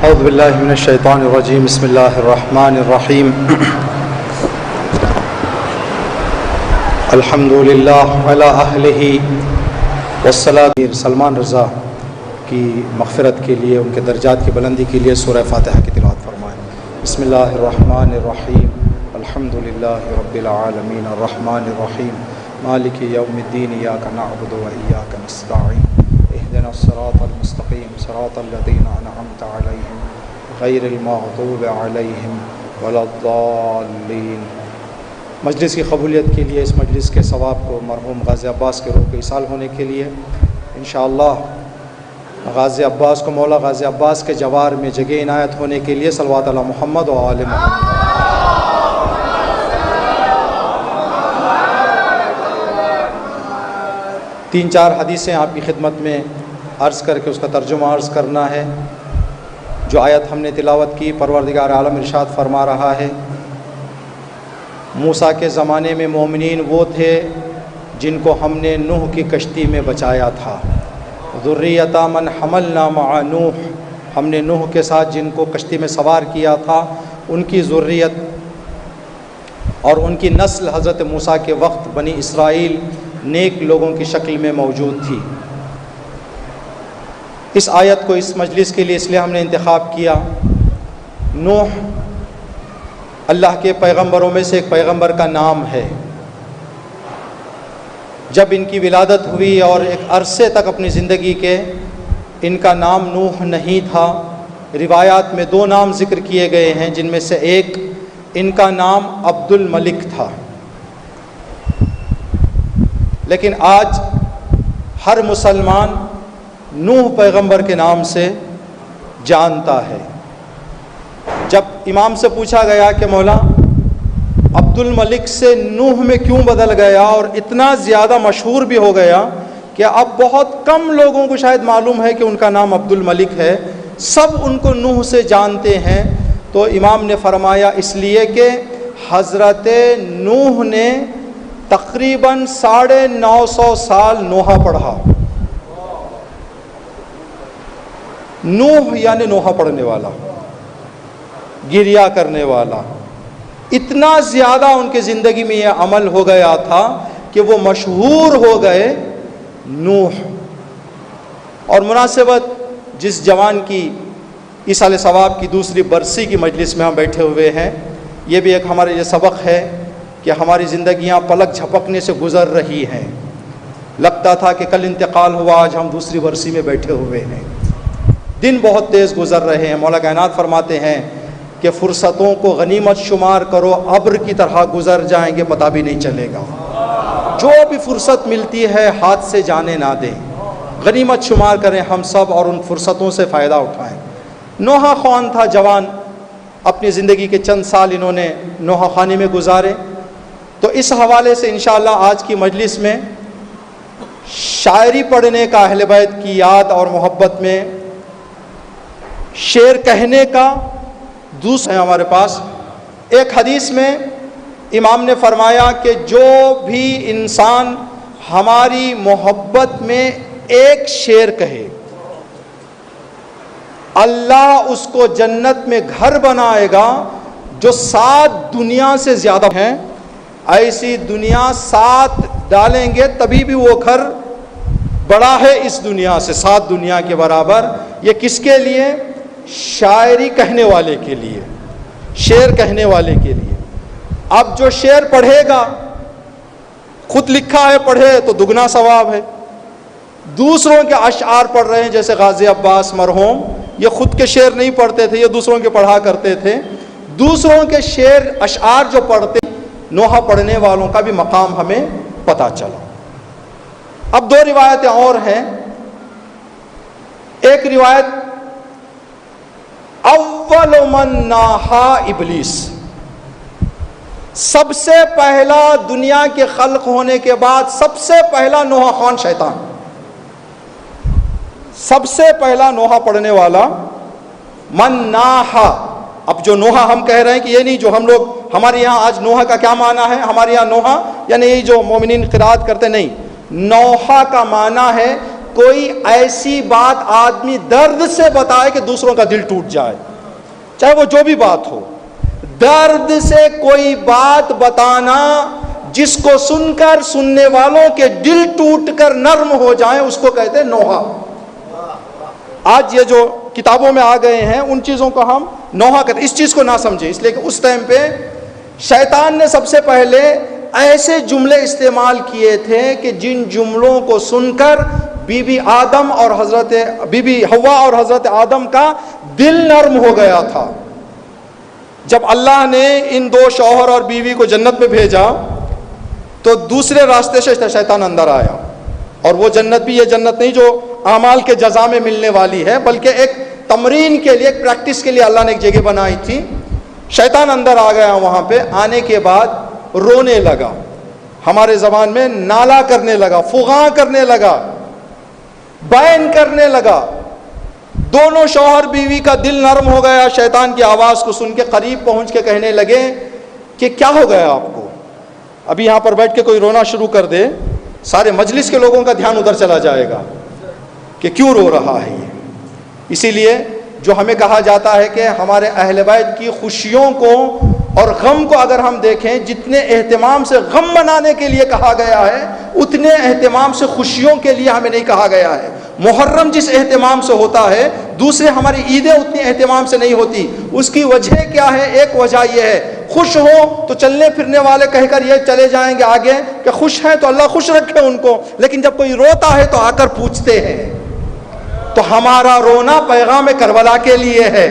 اعوذ باللہ من الشیطان الرجیم بسم اللہ الرحمن الرحیم الحمدللہ علی اہلہ والصلاۃ. سلمان رضا کی مغفرت کے لیے، ان کے درجات کی بلندی کے لیے سورہ فاتحہ کی تلاوت فرمائیں. بسم اللہ الرحمن الرحیم الحمدللہ رب العالمین الرحمن الرحیم مالک یوم الدین ایاک نعبد و ایاک نستعین اهدنا الصراط المستقیم صراط الذین انعمت علیہم غیر المغضوب علیہم ولا الضالین. مجلس کی قبولیت کے لیے، اس مجلس کے ثواب کو مرحوم غازی عباس کے روح کے ایصال ہونے کے لیے انشاءاللہ غازی عباس کو مولا غازی عباس کے جوار میں جگہ عنایت ہونے کے لیے صلوات علی محمد و آل محمد. تین چار حدیثیں آپ کی خدمت میں عرض کر کے اس کا ترجمہ عرض کرنا ہے. جو آیت ہم نے تلاوت کی، پروردگار عالم ارشاد فرما رہا ہے، موسیٰ کے زمانے میں مومنین وہ تھے جن کو ہم نے نوح کی کشتی میں بچایا تھا. ذریۃ من حملنا مع نوح، ہم نے نوح کے ساتھ جن کو کشتی میں سوار کیا تھا ان کی ذریت اور ان کی نسل حضرت موسیٰ کے وقت بنی اسرائیل نیک لوگوں کی شکل میں موجود تھی. اس آیت کو اس مجلس کے لیے اس لیے ہم نے انتخاب کیا. نوح اللہ کے پیغمبروں میں سے ایک پیغمبر کا نام ہے. جب ان کی ولادت ہوئی اور ایک عرصے تک اپنی زندگی کے ان کا نام نوح نہیں تھا. روایات میں دو نام ذکر کیے گئے ہیں، جن میں سے ایک ان کا نام عبد الملک تھا. لیکن آج ہر مسلمان نوح پیغمبر کے نام سے جانتا ہے. جب امام سے پوچھا گیا کہ مولا عبد الملک سے نوح میں کیوں بدل گیا اور اتنا زیادہ مشہور بھی ہو گیا کہ اب بہت کم لوگوں کو شاید معلوم ہے کہ ان کا نام عبد الملک ہے، سب ان کو نوح سے جانتے ہیں، تو امام نے فرمایا اس لیے کہ حضرت نوح نے تقریباً 950 سال نوحہ پڑھا. نوح یعنی نوحہ پڑھنے والا، گریہ کرنے والا. اتنا زیادہ ان کی زندگی میں یہ عمل ہو گیا تھا کہ وہ مشہور ہو گئے نوح. اور مناسبت جس جوان کی ایصال ثواب کی دوسری برسی کی مجلس میں ہم بیٹھے ہوئے ہیں، یہ بھی ایک ہمارے یہ سبق ہے کہ ہماری زندگیاں پلک جھپکنے سے گزر رہی ہیں. لگتا تھا کہ کل انتقال ہوا، آج ہم دوسری برسی میں بیٹھے ہوئے ہیں. دن بہت تیز گزر رہے ہیں. مولا کائنات فرماتے ہیں کہ فرصتوں کو غنیمت شمار کرو، ابر کی طرح گزر جائیں گے، پتہ بھی نہیں چلے گا. جو بھی فرصت ملتی ہے ہاتھ سے جانے نہ دیں، غنیمت شمار کریں ہم سب اور ان فرصتوں سے فائدہ اٹھائیں. نوحہ خوان تھا جوان، اپنی زندگی کے چند سال انہوں نے نوحہ خوانی میں گزارے. تو اس حوالے سے انشاءاللہ آج کی مجلس میں شاعری پڑھنے کا، اہل بیت کی یاد اور محبت میں شعر کہنے کا دوسرا ہے ہمارے پاس. ایک حدیث میں امام نے فرمایا کہ جو بھی انسان ہماری محبت میں ایک شعر کہے، اللہ اس کو جنت میں گھر بنائے گا جو 7 دنیا سے زیادہ ہیں. ایسی دنیا 7 ڈالیں گے تبھی بھی وہ گھر بڑا ہے اس دنیا سے، 7 دنیا کے برابر. یہ کس کے لیے؟ شاعری کہنے والے کے لیے، شعر کہنے والے کے لیے. اب جو شعر پڑھے گا، خود لکھا ہے پڑھے تو دگنا ثواب ہے. دوسروں کے اشعار پڑھ رہے ہیں، جیسے غازی عباس مرحوم، یہ خود کے شعر نہیں پڑھتے تھے، یہ دوسروں کے پڑھا کرتے تھے. دوسروں کے شعر اشعار جو پڑھتے، نوحہ پڑھنے والوں کا بھی مقام ہمیں پتہ چلا. اب 2 روایتیں اور ہیں. ایک روایت اول من ناحا ابلیس، سب سے پہلا دنیا کے خلق ہونے کے بعد سب سے پہلا نوحہ خوان شیطان، سب سے پہلا نوحہ پڑھنے والا من ناحا. اب جو نوحہ ہم کہہ رہے ہیں کہ یہ نہیں جو ہم لوگ، ہمارے یہاں آج نوحہ کا کیا معنی ہے؟ ہمارے یہاں نوحہ یعنی یہ جو مومنین قرات کرتے، نہیں. نوحہ کا معنی ہے کوئی ایسی بات آدمی درد سے بتائے کہ دوسروں کا دل ٹوٹ جائے، چاہے وہ جو بھی بات ہو، درد سے کوئی بات بتانا جس کو سن کر سننے والوں کے دل ٹوٹ کر نرم ہو جائیں، اس کو کہتے ہیں نوحہ۔ آج یہ جو کتابوں میں آ گئے ہیں ان چیزوں کو ہم نوحہ کہتے ہیں، اس چیز کو نہ سمجھیں، اس لیے کہ اس ٹائم پہ شیطان نے سب سے پہلے ایسے جملے استعمال کیے تھے کہ جن جملوں کو سن کر بی بی حوا اور حضرت آدم کا دل نرم ہو گیا تھا۔ جب اللہ نے ان دو شوہر اور بیوی کو جنت میں بھیجا تو دوسرے راستے سے شیطان اندر آیا، اور وہ جنت بھی یہ جنت نہیں جو اعمال کے جزا میں ملنے والی ہے، بلکہ ایک تمرین کے لیے، ایک پریکٹس کے لیے اللہ نے ایک جگہ بنائی تھی۔ شیطان اندر آ گیا، وہاں پہ آنے کے بعد رونے لگا، ہمارے زبان میں نالا کرنے لگا، فغاں کرنے لگا، بین کرنے لگا۔ دونوں شوہر بیوی کا دل نرم ہو گیا، شیطان کی آواز کو سن کے قریب پہنچ کے کہنے لگے کہ کیا ہو گیا آپ کو؟ ابھی یہاں پر بیٹھ کے کوئی رونا شروع کر دے، سارے مجلس کے لوگوں کا دھیان ادھر چلا جائے گا کہ کیوں رو رہا ہے یہ۔ اسی لیے جو ہمیں کہا جاتا ہے کہ ہمارے اہل بیت کی خوشیوں کو اور غم کو اگر ہم دیکھیں، جتنے اہتمام سے غم منانے کے لیے کہا گیا ہے اتنے اہتمام سے خوشیوں کے لیے ہمیں نہیں کہا گیا ہے۔ محرم جس اہتمام سے ہوتا ہے، دوسرے ہماری عیدیں اتنی اہتمام سے نہیں ہوتی۔ اس کی وجہ کیا ہے؟ ایک وجہ یہ ہے، خوش ہو تو چلنے پھرنے والے کہہ کر یہ چلے جائیں گے آگے کہ خوش ہیں تو اللہ خوش رکھے ان کو، لیکن جب کوئی روتا ہے تو آ کر پوچھتے ہیں۔ تو ہمارا رونا پیغام کربلا کے لیے ہے۔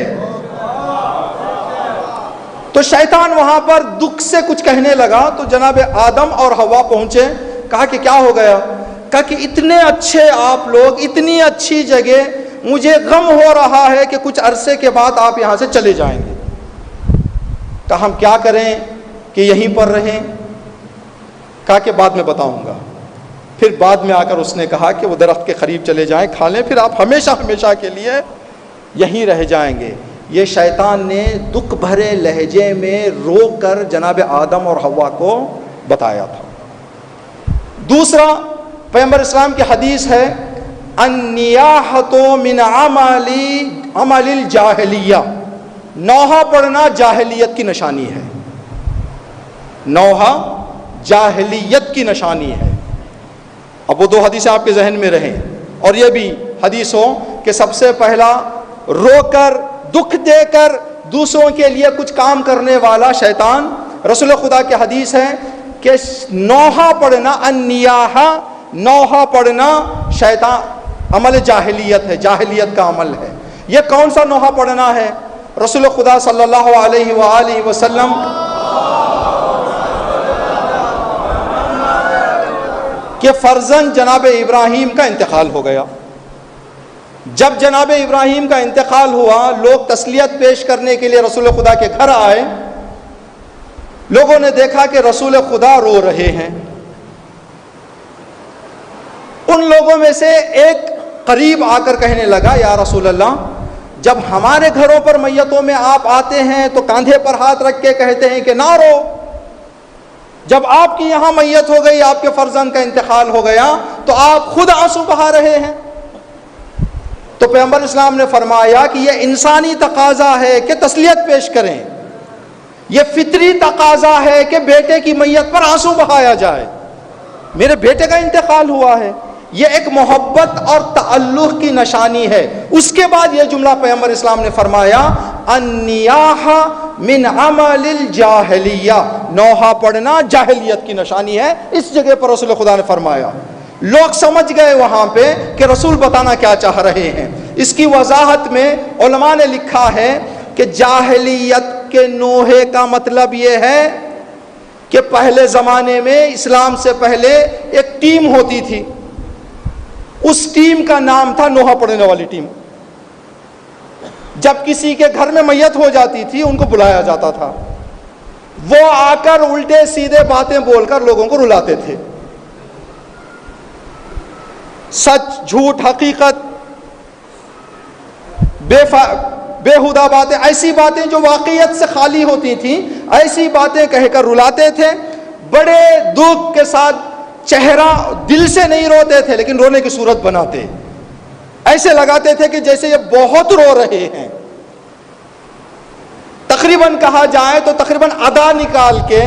تو شیطان وہاں پر دکھ سے کچھ کہنے لگا تو جناب آدم اور حوا پہنچے، کہا کہ کیا ہو گیا؟ کہا کہ اتنے اچھے آپ لوگ، اتنی اچھی جگہ، مجھے غم ہو رہا ہے کہ کچھ عرصے کے بعد آپ یہاں سے چلے جائیں گے۔ کہا ہم کیا کریں کہ یہیں پر رہیں؟ کہا کہ بعد میں بتاؤں گا۔ پھر بعد میں آ کر اس نے کہا کہ وہ درخت کے قریب چلے جائیں، کھا لیں، پھر آپ ہمیشہ ہمیشہ کے لیے یہیں رہ جائیں گے۔ یہ شیطان نے دکھ بھرے لہجے میں رو کر جناب آدم اور حوا کو بتایا تھا۔ دوسرا، پیغمبر اسلام کی حدیث ہے، النیاحۃ من عمل الجاہلیہ، نوحہ پڑھنا جاہلیت کی نشانی ہے۔ نوحہ جاہلیت کی نشانی ہے۔ اب وہ دو حدیثیں آپ کے ذہن میں رہیں، اور یہ بھی حدیث ہو کہ سب سے پہلا رو کر، دکھ دے کر دوسروں کے لیے کچھ کام کرنے والا شیطان۔ رسول خدا کی حدیث ہے کہ نوحہ پڑھنا، النیاحہ، نوحہ پڑھنا شیطان عمل جاہلیت ہے، جاہلیت کا عمل ہے۔ یہ کون سا نوحہ پڑھنا ہے؟ رسول خدا صلی اللہ علیہ وآلہ وسلم کہ فرزند جناب ابراہیم کا انتقال ہو گیا۔ جب جناب ابراہیم کا انتقال ہوا، لوگ تسلیت پیش کرنے کے لیے رسول خدا کے گھر آئے۔ لوگوں نے دیکھا کہ رسول خدا رو رہے ہیں۔ ان لوگوں میں سے ایک قریب آ کر کہنے لگا، یا رسول اللہ، جب ہمارے گھروں پر میتوں میں آپ آتے ہیں تو کاندھے پر ہاتھ رکھ کے کہتے ہیں کہ نہ رو، جب آپ کی یہاں میت ہو گئی، آپ کے فرزند کا انتقال ہو گیا، تو آپ خود آنسو بہا رہے ہیں۔ تو پیغمبر اسلام نے فرمایا کہ یہ انسانی تقاضا ہے کہ تسلیت پیش کریں، یہ فطری تقاضا ہے کہ بیٹے کی میت پر آنسو بہایا جائے، میرے بیٹے کا انتقال ہوا ہے۔ یہ ایک محبت اور تعلق کی نشانی ہے۔ اس کے بعد یہ جملہ پیغمبر اسلام نے فرمایا، النیاحہ من عمل الجاہلیہ، نوحہ پڑھنا جاہلیت کی نشانی ہے۔ اس جگہ پر رسول خدا نے فرمایا۔ لوگ سمجھ گئے وہاں پہ کہ رسول بتانا کیا چاہ رہے ہیں۔ اس کی وضاحت میں علماء نے لکھا ہے کہ جاہلیت کے نوحے کا مطلب یہ ہے کہ پہلے زمانے میں، اسلام سے پہلے، ایک ٹیم ہوتی تھی، اس ٹیم کا نام تھا نوحہ پڑھنے والی ٹیم۔ جب کسی کے گھر میں میت ہو جاتی تھی، ان کو بلایا جاتا تھا، وہ آ کر الٹے سیدھے باتیں بول کر لوگوں کو رلاتے تھے۔ سچ، جھوٹ، حقیقت، بےہودہ باتیں، ایسی باتیں جو واقعیت سے خالی ہوتی تھیں، ایسی باتیں کہہ کر رلاتے تھے۔ بڑے دکھ کے ساتھ چہرہ دل سے نہیں روتے تھے لیکن رونے کی صورت بناتے، ایسے لگاتے تھے کہ جیسے یہ بہت رو رہے ہیں. تقریباً کہا جائے تو تقریباً ادا نکال کے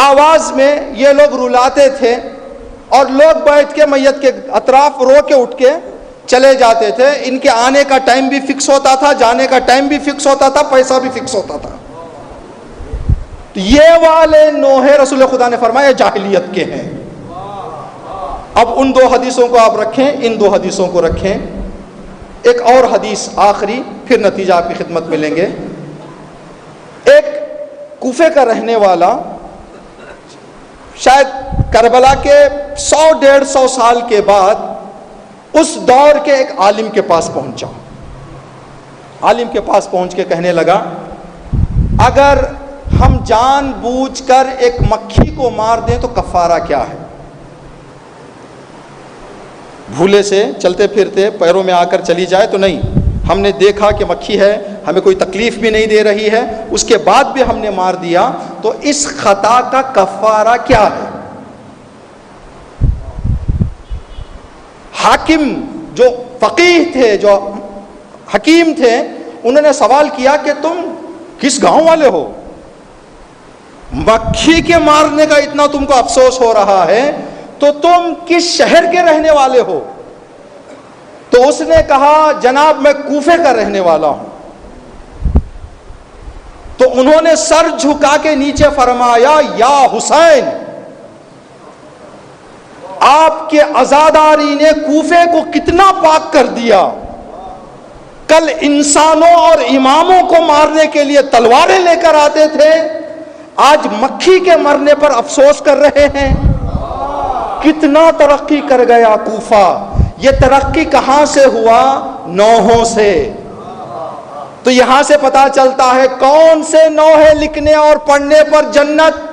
آواز میں یہ لوگ رلاتے تھے، اور لوگ بیٹھ کے میت کے اطراف رو کے اٹھ کے چلے جاتے تھے. ان کے آنے کا ٹائم بھی فکس ہوتا تھا، جانے کا ٹائم بھی فکس ہوتا تھا، پیسہ بھی فکس ہوتا تھا. یہ والے نوحے رسول خدا نے فرمایا جاہلیت کے ہیں. اب ان دو حدیثوں کو آپ رکھیں، ان دو حدیثوں کو رکھیں. ایک اور حدیث آخری، پھر نتیجہ آپ کی خدمت میں لیں گے. ایک کوفے کا رہنے والا شاید کربلا کے 100-150 سال کے بعد اس دور کے ایک عالم کے پاس پہنچا. عالم کے پاس پہنچ کے کہنے لگا، اگر ہم جان بوجھ کر ایک مکھی کو مار دیں تو کفارہ کیا ہے؟ بھولے سے چلتے پھرتے پیروں میں آ کر چلی جائے تو نہیں، ہم نے دیکھا کہ مکھی ہے، ہمیں کوئی تکلیف بھی نہیں دے رہی ہے، اس کے بعد بھی ہم نے مار دیا، تو اس خطا کا کفارہ کیا ہے؟ حاکم جو فقیہ تھے، جو حکیم تھے، انہوں نے سوال کیا کہ تم کس گاؤں والے ہو؟ مکھی کے مارنے کا اتنا تم کو افسوس ہو رہا ہے تو تم کس شہر کے رہنے والے ہو؟ تو اس نے کہا، جناب میں کوفے کا رہنے والا ہوں. تو انہوں نے سر جھکا کے نیچے فرمایا، یا حسین، آپ کے عزاداری نے کوفے کو کتنا پاک کر دیا. کل انسانوں اور اماموں کو مارنے کے لیے تلواریں لے کر آتے تھے، آج مکھی کے مرنے پر افسوس کر رہے ہیں. کتنا ترقی کر گیا کوفہ. یہ ترقی کہاں سے ہوا؟ نوحوں سے. تو یہاں سے پتا چلتا ہے کون سے نوحے لکھنے اور پڑھنے پر جنت.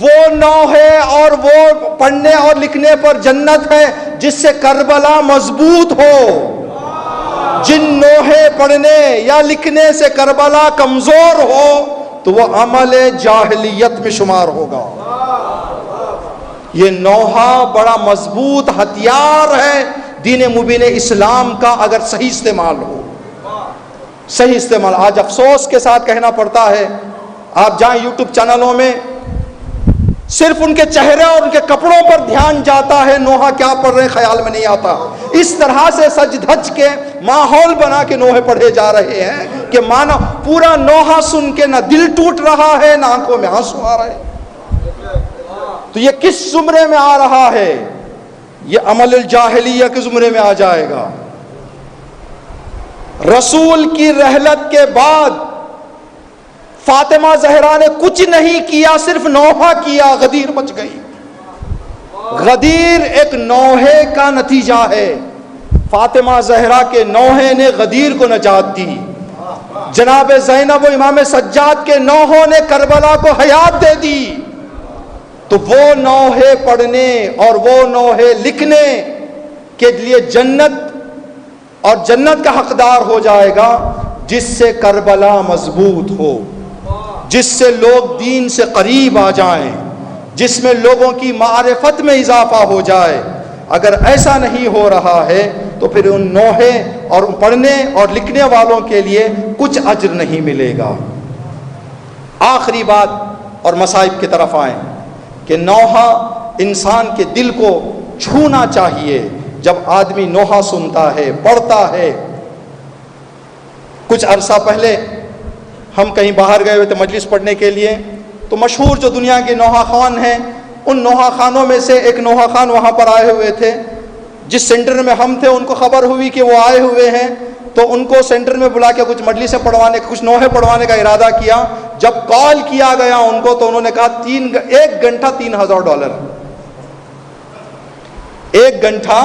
وہ نوحے اور وہ پڑھنے اور لکھنے پر جنت ہے جس سے کربلا مضبوط ہو. جن نوحے پڑھنے یا لکھنے سے کربلا کمزور ہو تو وہ عمل جاہلیت میں شمار ہوگا. یہ نوحہ بڑا مضبوط ہتھیار ہے دین مبین اسلام کا، اگر صحیح استعمال ہو. صحیح استعمال. آج افسوس کے ساتھ کہنا پڑتا ہے، آپ جائیں یوٹیوب چینلوں میں، صرف ان کے چہرے اور ان کے کپڑوں پر دھیان جاتا ہے، نوحہ کیا پڑھ رہے خیال میں نہیں آتا. اس طرح سے سج دھج کے ماحول بنا کے نوحے پڑھے جا رہے ہیں کہ مانا پورا نوحہ سن کے نہ دل ٹوٹ رہا ہے نہ آنکھوں میں آنسو آ رہے. تو یہ کس زمرے میں آ رہا ہے؟ یہ عمل الجاہلیہ کے زمرے میں آ جائے گا. رسول کی رحلت کے بعد فاطمہ زہرا نے کچھ نہیں کیا، صرف نوحہ کیا، غدیر بچ گئی. غدیر ایک نوحے کا نتیجہ ہے. فاطمہ زہرا کے نوحے نے غدیر کو نجات دی. جناب زینب و امام سجاد کے نوحوں نے کربلا کو حیات دے دی. تو وہ نوحے پڑھنے اور وہ نوحے لکھنے کے لیے جنت اور جنت کا حقدار ہو جائے گا جس سے کربلا مضبوط ہو، جس سے لوگ دین سے قریب آ جائیں، جس میں لوگوں کی معرفت میں اضافہ ہو جائے. اگر ایسا نہیں ہو رہا ہے تو پھر ان نوحے اور پڑھنے اور لکھنے والوں کے لیے کچھ اجر نہیں ملے گا. آخری بات اور مصائب کی طرف آئیں کہ نوحہ انسان کے دل کو چھونا چاہیے. جب آدمی نوحہ سنتا ہے، پڑھتا ہے. کچھ عرصہ پہلے ہم کہیں باہر گئے ہوئے تھے مجلس پڑھنے کے لیے، تو مشہور جو دنیا کے نوحہ خان ہیں، ان نوحہ خانوں میں سے ایک نوحہ خان وہاں پر آئے ہوئے تھے. جس سینٹر میں ہم تھے ان کو خبر ہوئی کہ وہ آئے ہوئے ہیں، تو ان کو سینٹر میں بلا کے کچھ مجلسیں پڑھوانے، کچھ نوحے پڑھوانے کا ارادہ کیا. جب کال کیا گیا ان کو تو انہوں نے کہا 1 گھنٹہ $3000. 1 گھنٹہ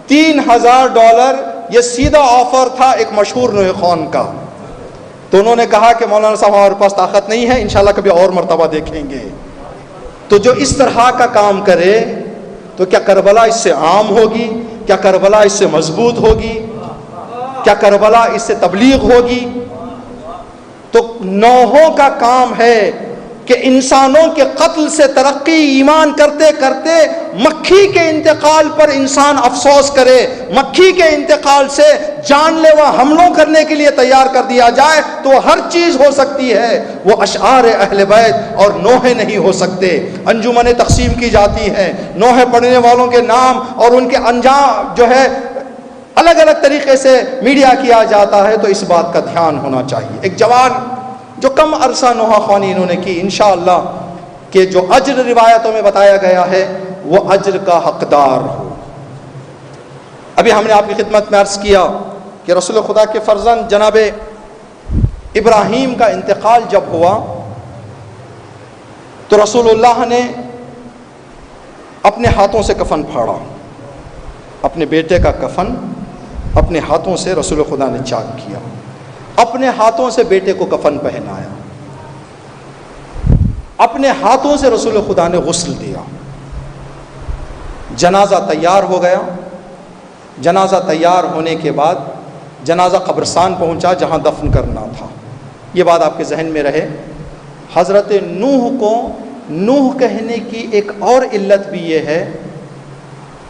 $3000، یہ سیدھا آفر تھا ایک مشہور نوحہ خان کا. تو انہوں نے کہا کہ مولانا صاحب ہمارے پاس طاقت نہیں ہے، انشاءاللہ کبھی اور مرتبہ دیکھیں گے. تو جو اس طرح کا کام کرے تو کیا کربلا اس سے عام ہوگی؟ کیا کربلا اس سے مضبوط ہوگی؟ کیا کربلا اس سے تبلیغ ہوگی؟ تو نوحوں کا کام ہے کہ انسانوں کے قتل سے ترقی ایمان کرتے کرتے مکھی کے انتقال پر انسان افسوس کرے، مکھی کے انتقال سے جان لیوا حملوں کرنے کے لیے تیار کر دیا جائے تو ہر چیز ہو سکتی ہے، وہ اشعار اہل بیت اور نوحے نہیں ہو سکتے۔ انجمنیں تقسیم کی جاتی ہیں، نوحے پڑھنے والوں کے نام اور ان کے انجام جو ہے الگ الگ طریقے سے میڈیا کیا جاتا ہے، تو اس بات کا دھیان ہونا چاہیے۔ ایک جوان جو کم عرصہ نوحہ خوانی انہوں نے کی، انشاءاللہ کہ جو اجر روایتوں میں بتایا گیا ہے وہ اجر کا حقدار ہو۔ ابھی ہم نے آپ کی خدمت میں عرض کیا کہ رسول خدا کے فرزند جناب ابراہیم کا انتقال جب ہوا تو رسول اللہ نے اپنے ہاتھوں سے کفن پھاڑا، اپنے بیٹے کا کفن اپنے ہاتھوں سے رسول خدا نے چاک کیا، اپنے ہاتھوں سے بیٹے کو کفن پہنایا، اپنے ہاتھوں سے رسول خدا نے غسل دیا، جنازہ تیار ہو گیا۔ جنازہ تیار ہونے کے بعد جنازہ قبرستان پہنچا جہاں دفن کرنا تھا۔ یہ بات آپ کے ذہن میں رہے، حضرت نوح کو نوح کہنے کی ایک اور علت بھی یہ ہے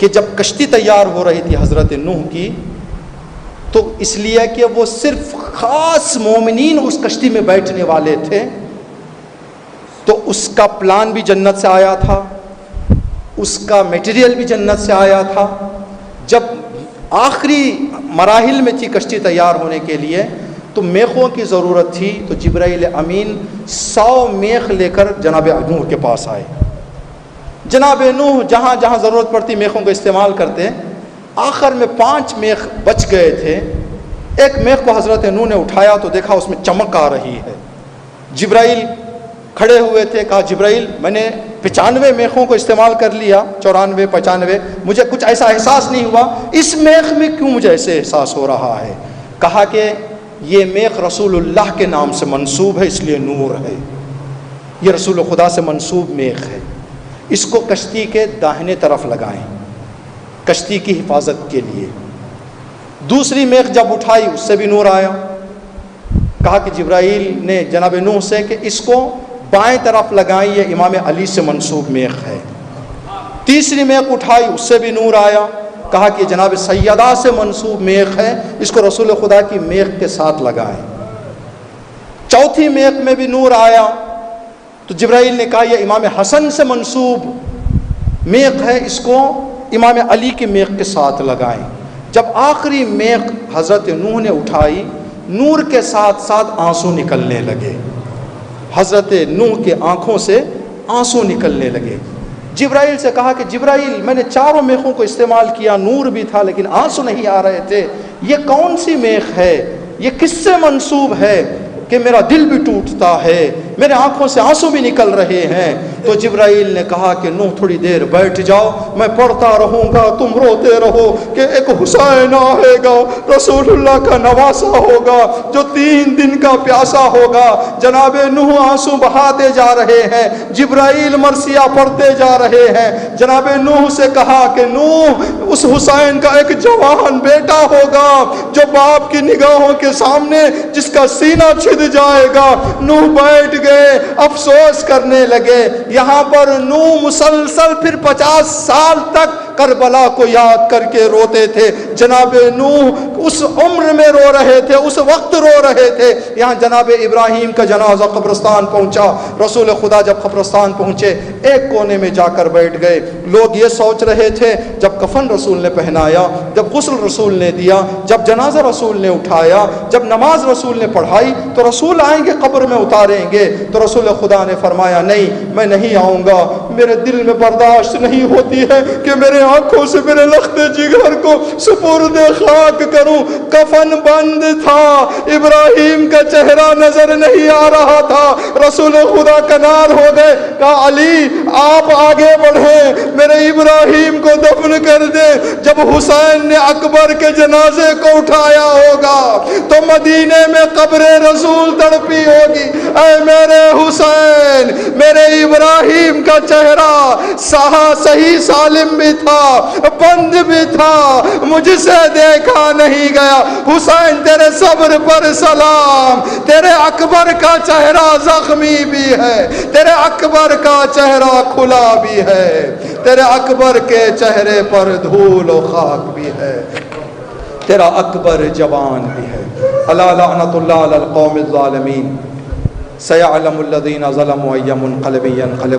کہ جب کشتی تیار ہو رہی تھی حضرت نوح کی، تو اس لیے کہ وہ صرف خاص مومنین اس کشتی میں بیٹھنے والے تھے، تو اس کا پلان بھی جنت سے آیا تھا، اس کا میٹیریل بھی جنت سے آیا تھا۔ جب آخری مراحل میں تھی کشتی تیار ہونے کے لیے تو میخوں کی ضرورت تھی، تو جبرائیل امین 100 میخ لے کر جناب نوح کے پاس آئے۔ جناب نوح جہاں جہاں ضرورت پڑتی میخوں کا استعمال کرتے، آخر میں 5 میخ بچ گئے تھے۔ ایک میخ کو حضرت نوح نے اٹھایا تو دیکھا اس میں چمک آ رہی ہے۔ جبرائیل کھڑے ہوئے تھے، کہا جبرائیل میں نے 95 میخوں کو استعمال کر لیا، 94 95، مجھے کچھ ایسا احساس نہیں ہوا، اس میخ میں کیوں مجھے ایسے احساس ہو رہا ہے؟ کہا کہ یہ میخ رسول اللہ کے نام سے منسوب ہے اس لیے نور ہے، یہ رسول خدا سے منسوب میخ ہے، اس کو کشتی کے داہنے طرف لگائیں کشتی کی حفاظت کے لیے۔ دوسری میخ جب اٹھائی اس سے بھی نور آیا، کہا کہ جبرائیل نے جناب نوح سے کہ اس کو بائیں طرف لگائیں، یہ امام علی سے منسوب میخ ہے۔ تیسری میخ اٹھائی اس سے بھی نور آیا، کہا کہ جناب سیدہ سے منسوب میخ ہے، اس کو رسول خدا کی میخ کے ساتھ لگائیں۔ چوتھی میخ میں بھی نور آیا تو جبرائیل نے کہا یہ امام حسن سے منسوب میخ ہے، اس کو امام علی کی میخ کے ساتھ لگائیں۔ جب آخری میخ حضرت نوح نے اٹھائی، نور کے ساتھ ساتھ آنسو نکلنے لگے، حضرت نوح کے آنکھوں سے آنسو نکلنے لگے۔ جبرائیل سے کہا کہ جبرائیل میں نے 4 میخوں کو استعمال کیا، نور بھی تھا لیکن آنسو نہیں آ رہے تھے، یہ کون سی میخ ہے، یہ کس سے منسوب ہے کہ میرا دل بھی ٹوٹتا ہے، میرے آنکھوں سے آنسو بھی نکل رہے ہیں؟ تو جبرائیل نے کہا کہ نوح تھوڑی دیر بیٹھ جاؤ، میں پڑھتا رہوں گا، تم روتے رہو کہ ایک حسین آئے گا، رسول اللہ کا نواسا ہوگا جو 3 دن کا پیاسا ہوگا۔ جناب نوح آنسو بہاتے جا رہے ہیں، جبرائیل مرثیہ پڑھتے جا رہے ہیں۔ جناب نوح سے کہا کہ نوح اس حسین کا ایک جوان بیٹا ہوگا جو باپ کی نگاہوں کے سامنے جس کا سینہ چھد جائے گا۔ نوح بیٹھ گئے، افسوس کرنے لگے۔ یہاں پر نوح مسلسل پھر 50 سال تک کربلا کو یاد کر کے روتے تھے۔ جناب نوح اس عمر میں رو رہے تھے، اس وقت رو رہے تھے۔ یہاں جناب ابراہیم کا جنازہ قبرستان پہنچا، رسول خدا جب قبرستان پہنچے ایک کونے میں جا کر بیٹھ گئے۔ لوگ یہ سوچ رہے تھے جب کفن رسول نے پہنایا، جب غسل رسول نے دیا، جب جنازہ رسول نے اٹھایا، جب نماز رسول نے پڑھائی تو رسول آئیں گے قبر میں اتاریں گے۔ تو رسول خدا نے فرمایا نہیں، میں نہیں آؤں گا، میرے دل میں برداشت نہیں ہوتی ہے کہ میرے آنکھوں سے میرے لخت جگر کو سپرد خاک کروں۔ کفن بند تھا، ابراہیم کا چہرہ نظر نہیں آ رہا تھا۔ رسول خدا کنار ہو گئے، کہا علی آپ آگے بڑھیں، میرے ابراہیم کو دفن کر دیں۔ جب حسین نے اکبر کے جنازے کو اٹھایا ہوگا تو مدینے میں قبر رسول تڑپی ہوگی، اے میرے حسین، میرے ابراہیم کا چہرہ چہرہ صحیح سالم بھی تھا، بند بھی تھا، مجھ سے دیکھا نہیں گیا۔ حسین تیرے صبر پر سلام، تیرے اکبر کا چہرہ زخمی بھی ہے، تیرے اکبر کا چہرہ کھلا بھی ہے، تیرے اکبر کے چہرے پر دھول و خاک بھی ہے، تیرا اکبر جوان بھی ہے۔ الا لعنت اللہ علی القوم الظالمین، سیعلم الذین ظلموا ای منقلب ینقلب